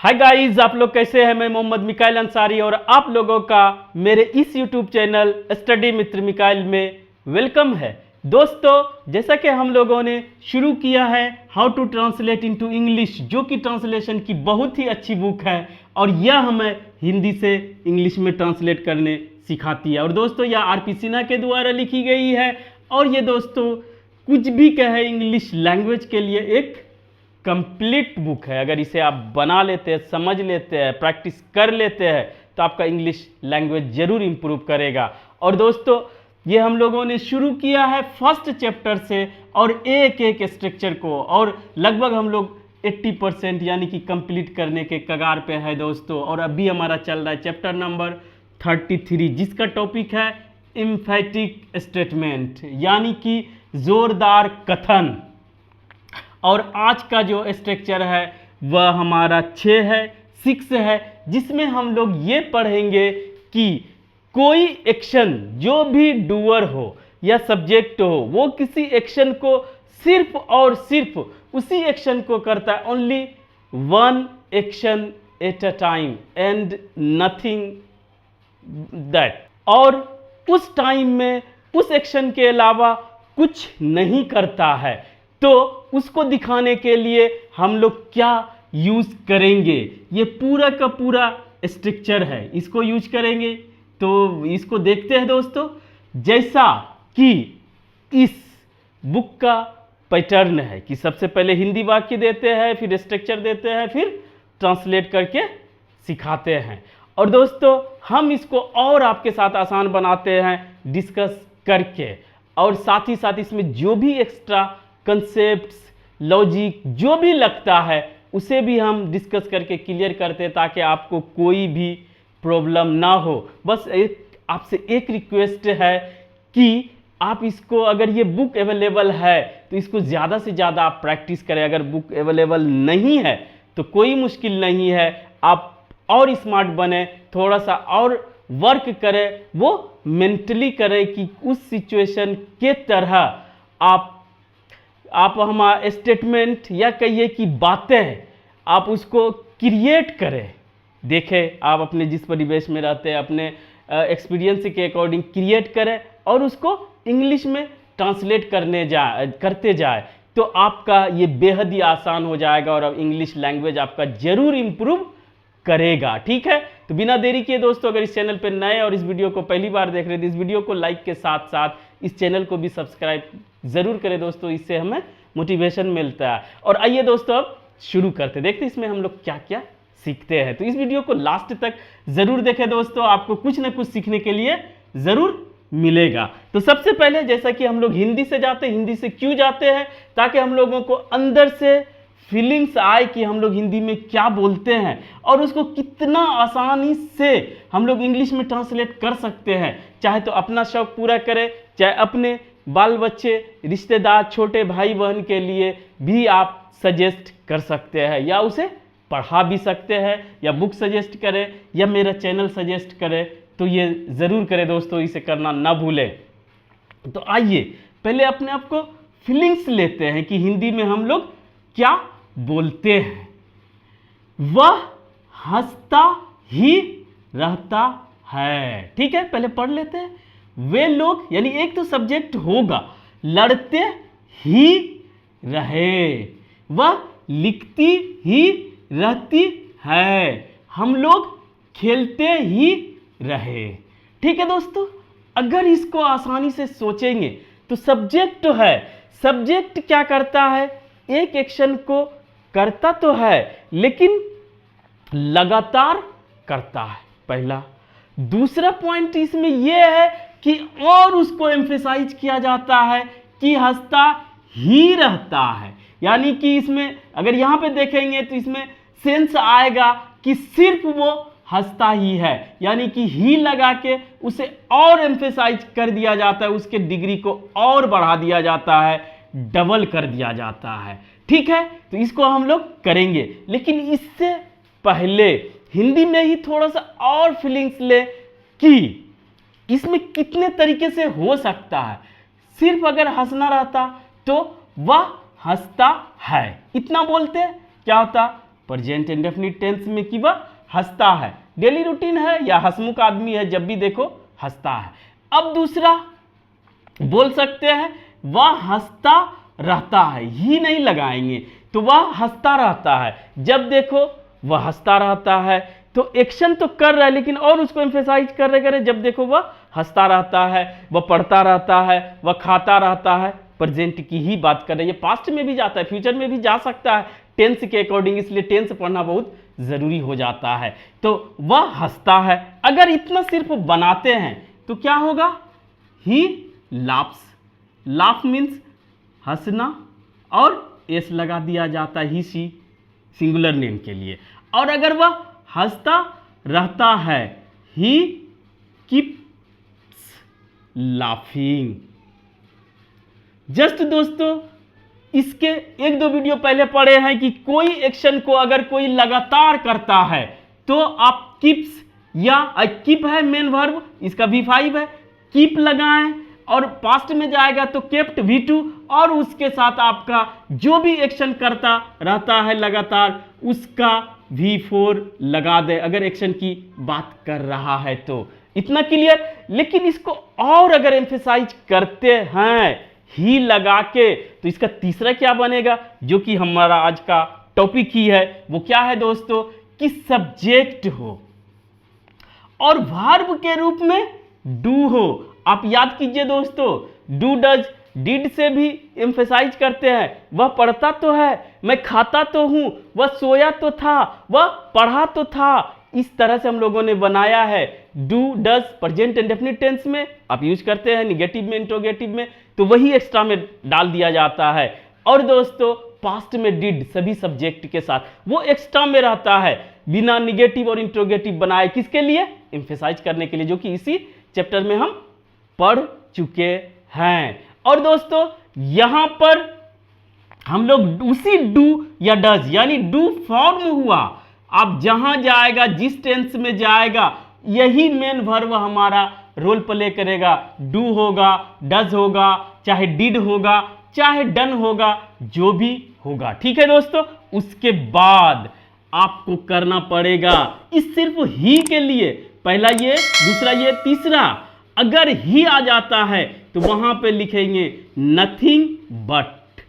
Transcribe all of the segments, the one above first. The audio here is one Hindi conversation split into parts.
हाय गाइस, आप लोग कैसे हैं। मैं मोहम्मद मिकाइल अंसारी और आप लोगों का मेरे इस यूट्यूब चैनल स्टडी मित्र मिकाइल में वेलकम है। दोस्तों, जैसा कि हम लोगों ने शुरू किया है how to translate into English, जो कि ट्रांसलेशन की बहुत ही अच्छी बुक है और यह हमें हिंदी से इंग्लिश में ट्रांसलेट करने सिखाती है। और दोस्तों, यह आर.पी. सिन्हा के द्वारा लिखी गई है और ये दोस्तों कुछ भी कहे इंग्लिश लैंग्वेज के लिए एक कंप्लीट बुक है। अगर इसे आप बना लेते हैं, समझ लेते हैं, प्रैक्टिस कर लेते हैं तो आपका इंग्लिश लैंग्वेज जरूर इंप्रूव करेगा। और दोस्तों, ये हम लोगों ने शुरू किया है फर्स्ट चैप्टर से और एक एक स्ट्रक्चर को, और लगभग हम लोग 80% यानी कि कंप्लीट करने के कगार पे है दोस्तों। और अभी हमारा चल रहा है चैप्टर नंबर 33, जिसका टॉपिक है एम्फैटिक स्टेटमेंट, यानी कि जोरदार कथन। और आज का जो स्ट्रक्चर है वह हमारा 6 है, जिसमें हम लोग ये पढ़ेंगे कि कोई एक्शन, जो भी डूअर हो या सब्जेक्ट हो, वो किसी एक्शन को सिर्फ और सिर्फ उसी एक्शन को करता है, only one action at a time and nothing that. और उस टाइम में उस एक्शन के अलावा कुछ नहीं करता है। तो उसको दिखाने के लिए हम लोग क्या यूज करेंगे, ये पूरा का पूरा स्ट्रक्चर है, इसको यूज करेंगे। तो इसको देखते हैं दोस्तों। जैसा कि इस बुक का पैटर्न है कि सबसे पहले हिंदी वाक्य देते हैं, फिर स्ट्रक्चर देते हैं, फिर ट्रांसलेट करके सिखाते हैं। और दोस्तों, हम इसको और आपके साथ आसान बनाते हैं डिस्कस करके, और साथ ही साथ इसमें जो भी एक्स्ट्रा कंसेप्ट्स, लॉजिक जो भी लगता है उसे भी हम डिस्कस करके क्लियर करते हैं, ताकि आपको कोई भी प्रॉब्लम ना हो। बस आपसे एक रिक्वेस्ट है कि आप इसको, अगर ये बुक अवेलेबल है तो इसको ज़्यादा से ज़्यादा आप प्रैक्टिस करें। अगर बुक अवेलेबल नहीं है तो कोई मुश्किल नहीं है, आप और स्मार्ट बने, थोड़ा सा और वर्क करें, वो मेंटली करें कि उस सिचुएशन के तरह आप हमारा स्टेटमेंट या कहिए कि बातें आप उसको क्रिएट करें। देखें, आप अपने जिस परिवेश में रहते हैं अपने एक्सपीरियंस के अकॉर्डिंग क्रिएट करें और उसको इंग्लिश में ट्रांसलेट करते जाए, तो आपका ये बेहद ही आसान हो जाएगा और अब इंग्लिश लैंग्वेज आपका जरूर इम्प्रूव करेगा। ठीक है, तो बिना देरी किए दोस्तों, अगर इस चैनल पर नए और इस वीडियो को पहली बार देख रहे हैं तो इस वीडियो को लाइक के साथ साथ इस चैनल को भी सब्सक्राइब जरूर करें दोस्तों, इससे हमें मोटिवेशन मिलता है। और आइए दोस्तों, अब शुरू करते, देखते इसमें हम लोग क्या क्या सीखते हैं। तो इस वीडियो को लास्ट तक जरूर देखें दोस्तों, आपको कुछ ना कुछ सीखने के लिए जरूर मिलेगा। तो सबसे पहले, जैसा कि हम लोग हिंदी से जाते हैं, हिंदी से क्यों जाते हैं, ताकि हम लोगों को अंदर से फीलिंग्स आए कि हम लोग हिंदी में क्या बोलते हैं और उसको कितना आसानी से हम लोग इंग्लिश में ट्रांसलेट कर सकते हैं। चाहे तो अपना शौक पूरा करें, चाहे अपने बाल बच्चे, रिश्तेदार, छोटे भाई बहन के लिए भी आप सजेस्ट कर सकते हैं, या उसे पढ़ा भी सकते हैं, या बुक सजेस्ट करें, या मेरा चैनल सजेस्ट करें, तो ये ज़रूर करें दोस्तों, इसे करना ना भूलें। तो आइए पहले अपने आप को फीलिंग्स लेते हैं कि हिंदी में हम लोग क्या बोलते हैं। वह हंसता ही रहता है। ठीक है, पहले पढ़ लेते हैं। वे लोग, यानी एक तो सब्जेक्ट होगा, लड़ते ही रहे। वह लिखती ही रहती है। हम लोग खेलते ही रहे। ठीक है दोस्तों, अगर इसको आसानी से सोचेंगे तो सब्जेक्ट है, सब्जेक्ट क्या करता है, एक एक्शन को करता तो है लेकिन लगातार करता है, पहला। दूसरा पॉइंट इसमें यह है कि और उसको एम्फेसाइज किया जाता है कि हंसता ही रहता है, यानी कि इसमें अगर यहां पे देखेंगे तो इसमें सेंस आएगा कि सिर्फ वो हंसता ही है, यानी कि ही लगा के उसे और एम्फेसाइज कर दिया जाता है, उसके डिग्री को और बढ़ा दिया जाता है, डबल कर दिया जाता है। ठीक है, तो इसको हम लोग करेंगे, लेकिन इससे पहले हिंदी में ही थोड़ा सा और फीलिंग्स ले कि इसमें कितने तरीके से हो सकता है। सिर्फ अगर हंसना रहता तो वह हंसता है, इतना बोलते, क्या होता, प्रेजेंट इंडेफिनिट टेंस में कि वह हंसता है। डेली रूटीन है या हंसमुख आदमी है, जब भी देखो हंसता है। अब दूसरा बोल सकते हैं वह हंसता रहता है, ही नहीं लगाएंगे तो वह हंसता रहता है। जब देखो वह हंसता रहता है तो एक्शन तो कर रहा है लेकिन और उसको एम्फेसाइज कर रहे जब देखो वह हंसता रहता है, वह पढ़ता रहता है, वह खाता रहता है। प्रेजेंट की ही बात कर रहे हैं। ये पास्ट में भी जाता है, फ्यूचर में भी जा सकता है टेंस के अकॉर्डिंग, इसलिए टेंस पढ़ना बहुत जरूरी हो जाता है। तो वह हंसता है। अगर इतना सिर्फ बनाते हैं तो क्या होगा? ही लाफ्स। लाफ मीन्स हंसना और एस लगा दिया जाता है ही सी सिंगुलर नेम के लिए। और अगर वह हंसता रहता है ही कीप्स लाफिंग। जस्ट दोस्तों इसके एक दो वीडियो पहले पढ़े हैं कि कोई एक्शन को अगर कोई लगातार करता है तो आप कीप्स या कीप है मेन वर्ब, इसका V5 है, कीप लगाएं और पास्ट में जाएगा तो केप्ट V2 और उसके साथ आपका जो भी एक्शन करता रहता है लगातार उसका V4 लगा दे अगर एक्शन की बात कर रहा है तो। इतना क्लियर। लेकिन इसको और अगर एम्फेसाइज करते हैं ही लगा के तो इसका तीसरा क्या बनेगा जो कि हमारा आज का टॉपिक ही है, वो क्या है दोस्तों कि सब्जेक्ट हो और वर्ब के रूप में डू हो। आप याद कीजिए दोस्तों, डू डज डिड से भी एम्फेसाइज करते हैं। वह पढ़ता तो है, मैं खाता तो हूं, वह सोया तो था, वह पढ़ा तो था। इस तरह से हम लोगों ने बनाया है। Do does present indefinite tense में आप यूज करते हैं, निगेटिव में, इंट्रोगेटिव में, तो वही एक्स्ट्रा में डाल दिया जाता है। और दोस्तों पास्ट में डिड सभी सब्जेक्ट के साथ वो एक्स्ट्रा में रहता है बिना निगेटिव और इंट्रोगेटिव बनाए। किसके लिए? एम्फेसाइज करने के लिए, जो कि इसी चैप्टर में हम पढ़ चुके हैं। और दोस्तों यहां पर हम लोग उसी डू या डज यानी डू फॉर्म हुआ, आप जहां जाएगा जिस टेंस में जाएगा यही मेन वर्ब हमारा रोल प्ले करेगा। डू होगा, डज होगा, चाहे डिड होगा, चाहे डन होगा, जो भी होगा। ठीक है दोस्तों। उसके बाद आपको करना पड़ेगा इस सिर्फ ही के लिए, पहला ये, दूसरा ये, तीसरा अगर ही आ जाता है तो वहां पे लिखेंगे नथिंग बट।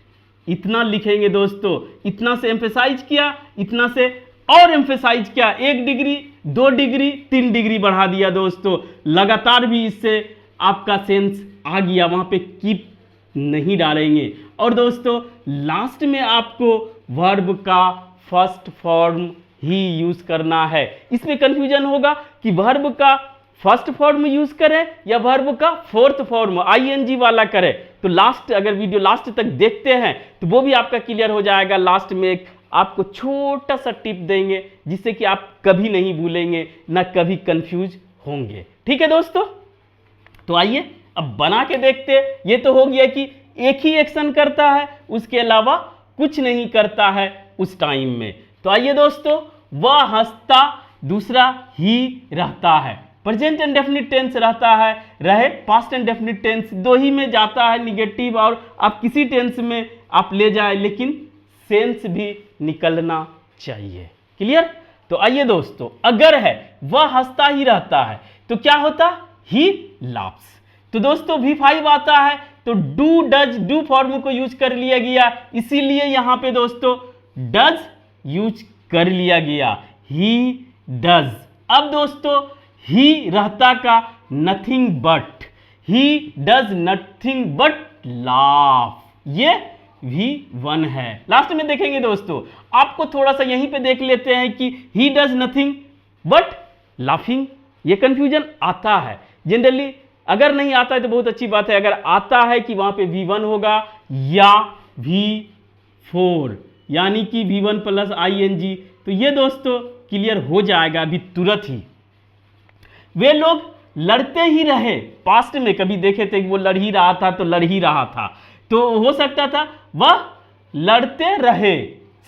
इतना लिखेंगे दोस्तों। इतना से एम्फेसाइज किया, इतना से और एम्फेसाइज किया, 1 डिग्री 2 डिग्री 3 डिग्री बढ़ा दिया दोस्तों। लगातार भी इससे आपका सेंस आ गया, वहां पे कीप नहीं डालेंगे। और दोस्तों लास्ट में आपको वर्ब का फर्स्ट फॉर्म ही यूज करना है। इसमें कंफ्यूजन होगा कि वर्ब का फर्स्ट फॉर्म यूज करें या वर्ब का फोर्थ फॉर्म आईएनजी वाला करें। तो लास्ट अगर वीडियो लास्ट तक देखते हैं तो वो भी आपका क्लियर हो जाएगा। लास्ट में एक आपको छोटा सा टिप देंगे जिससे कि आप कभी नहीं भूलेंगे, ना कभी कंफ्यूज होंगे। ठीक है दोस्तों। तो आइए अब बना के देखते हैं। ये तो हो गया कि एक ही एक्शन करता है, उसके अलावा कुछ नहीं करता है उस टाइम में। तो आइए दोस्तों, वह हंसता, दूसरा ही रहता है, प्रेजेंट इंडेफिनिट टेंस रहता है, रहे पास्ट इंडेफिनिट टेंस, दो ही में जाता है निगेटिव, और आप किसी टेंस में आप ले जाए लेकिन सेंस भी निकलना चाहिए। क्लियर। तो आइए दोस्तों, अगर है वह हंसता ही रहता है तो क्या होता? ही लाफ्स। तो दोस्तों V5 आता है तो डू डज डू फॉर्म को यूज कर लिया गया, इसीलिए यहां पे दोस्तों डज यूज कर लिया गया, ही डज। अब दोस्तों ही रहता का nothing but, he does nothing but laugh, ये V1 है। लास्ट में देखेंगे दोस्तों, आपको थोड़ा सा यहीं पे देख लेते हैं कि he does nothing but laughing. ये कंफ्यूजन आता है जनरली, अगर नहीं आता है तो बहुत अच्छी बात है, अगर आता है कि वहां पे V1 होगा या V4 यानी कि V1 प्लस ING, तो ये दोस्तों क्लियर हो जाएगा अभी तुरंत ही। वे लोग लड़ते ही रहे, पास्ट में कभी देखे थे कि वो लड़ ही रहा था तो लड़ ही रहा था, तो हो सकता था वह लड़ते रहे,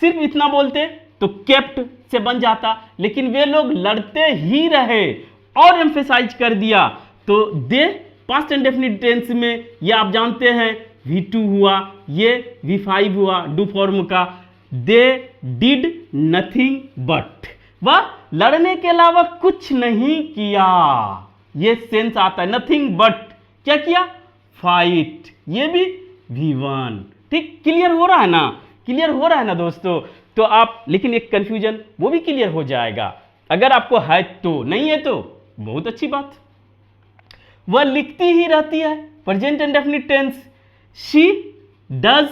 सिर्फ इतना बोलते तो केप्ट से बन जाता, लेकिन वे लोग लड़ते ही रहे और एम्फेसाइज कर दिया तो दे पास्ट इंडेफिनिट टेंस में, ये आप जानते हैं V2 हुआ, ये V5 हुआ डू फॉर्म का, दे डिड नथिंग बट, वह लड़ने के अलावा कुछ नहीं किया। ये सेंस आता है, नथिंग बट क्या किया, फाइट, ये भी V1। ठीक, क्लियर हो रहा है ना, क्लियर हो रहा है ना दोस्तों। तो आप, लेकिन एक कंफ्यूजन वो भी क्लियर हो जाएगा अगर आपको है तो, नहीं है तो बहुत अच्छी बात। वह लिखती ही रहती है, present indefinite tense, she does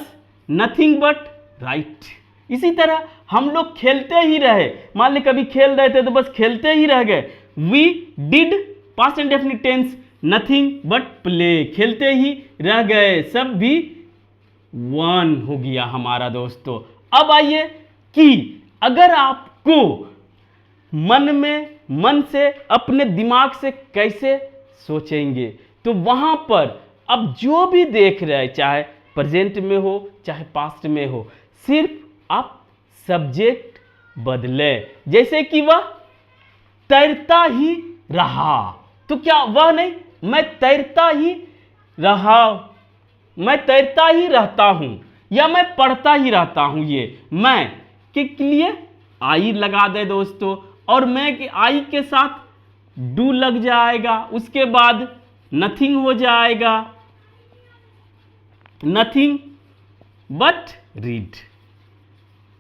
nothing but write. इसी तरह हम लोग खेलते ही रहे, मान ली कभी खेल रहे थे तो बस खेलते ही रह गए, we did past indefinite tense nothing but play, खेलते ही रह गए, सब भी वन हो गया हमारा दोस्तों। अब आइए कि अगर आपको मन से अपने दिमाग से कैसे सोचेंगे, तो वहां पर अब जो भी देख रहे हैं, चाहे प्रेजेंट में हो चाहे पास्ट में हो, सिर्फ आप सब्जेक्ट बदले। जैसे कि वह तैरता ही रहा, तो क्या वह नहीं, मैं तैरता ही रहा, मैं तैरता ही रहता हूं, या मैं पढ़ता ही रहता हूं। ये मैं के लिए आई लगा दे दोस्तों, और मैं के आई के साथ डू लग जाएगा, उसके बाद नथिंग हो जाएगा, नथिंग बट रीड।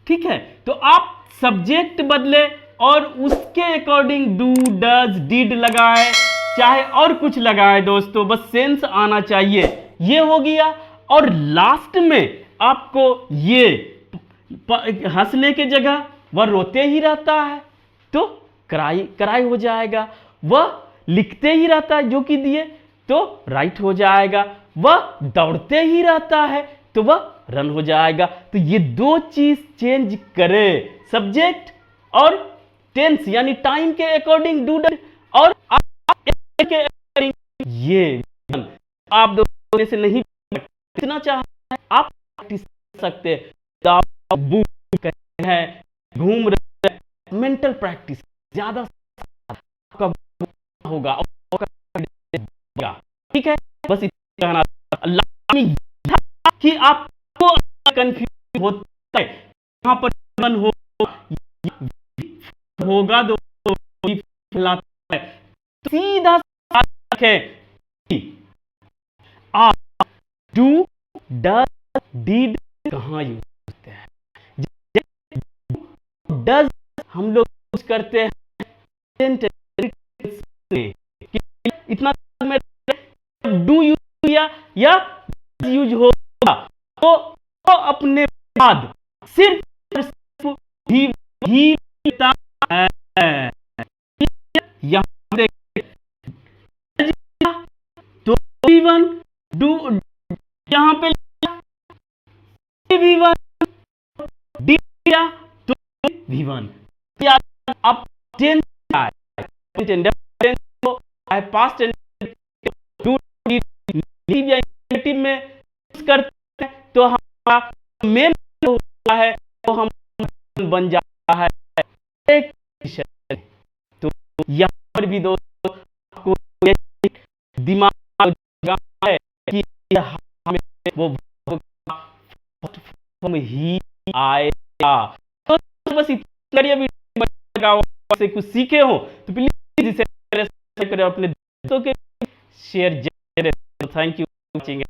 ठीक है, तो आप सब्जेक्ट बदले और उसके अकॉर्डिंग डू डज डिड लगाए, चाहे और कुछ लगाए दोस्तों, बस सेंस आना चाहिए, ये हो गया। और लास्ट में आपको ये हंसने के जगह वह रोते ही रहता है तो क्राई, क्राई हो जाएगा। वह लिखते ही रहता है जो कि दिए तो राइट हो जाएगा। वह दौड़ते ही रहता है तो वह रन हो जाएगा। तो ये दो चीज चेंज करें, सब्जेक्ट और टेंस यानी टाइम के अकॉर्डिंग डू डज, और के अकॉर्डिंग ये आप दोनों से नहीं इतना चाहते हैं आप प्रैक्टिस कर सकते हैं, बुक हैं, घूम रहे हैं, मेंटल प्रैक्टिस ज्यादा होगा, ठीक है। बस इतना कहना, अल्लाह कि आपको कंफ्यूज होता है यहाँ पर मन होगा दो फैलाता है, तो सीधा आप डू डज डिड कहाँ यूज करते हैं, डज हम लोग यूज करते हैं इतना में डू यूज किया या यूज होगा तो अपने बाद सिर्फ ही लिखता है। यहां देखिए तो V1 डू, यहां पे V1 डी दिया तो V1, अब टेंस पास्ट डू नेगेटिव में यूज करते हैं तो हमारा मेन होता है तो हम बन जाता है एक। तो यहाँ पर भी दोस्तों आपको दिमाग है कि हमें वो ही आएगा। तो बस इतना वीडियो से कुछ सीखे हो तो प्लीज इसे अपने दोस्तों के share. Thank you for watching.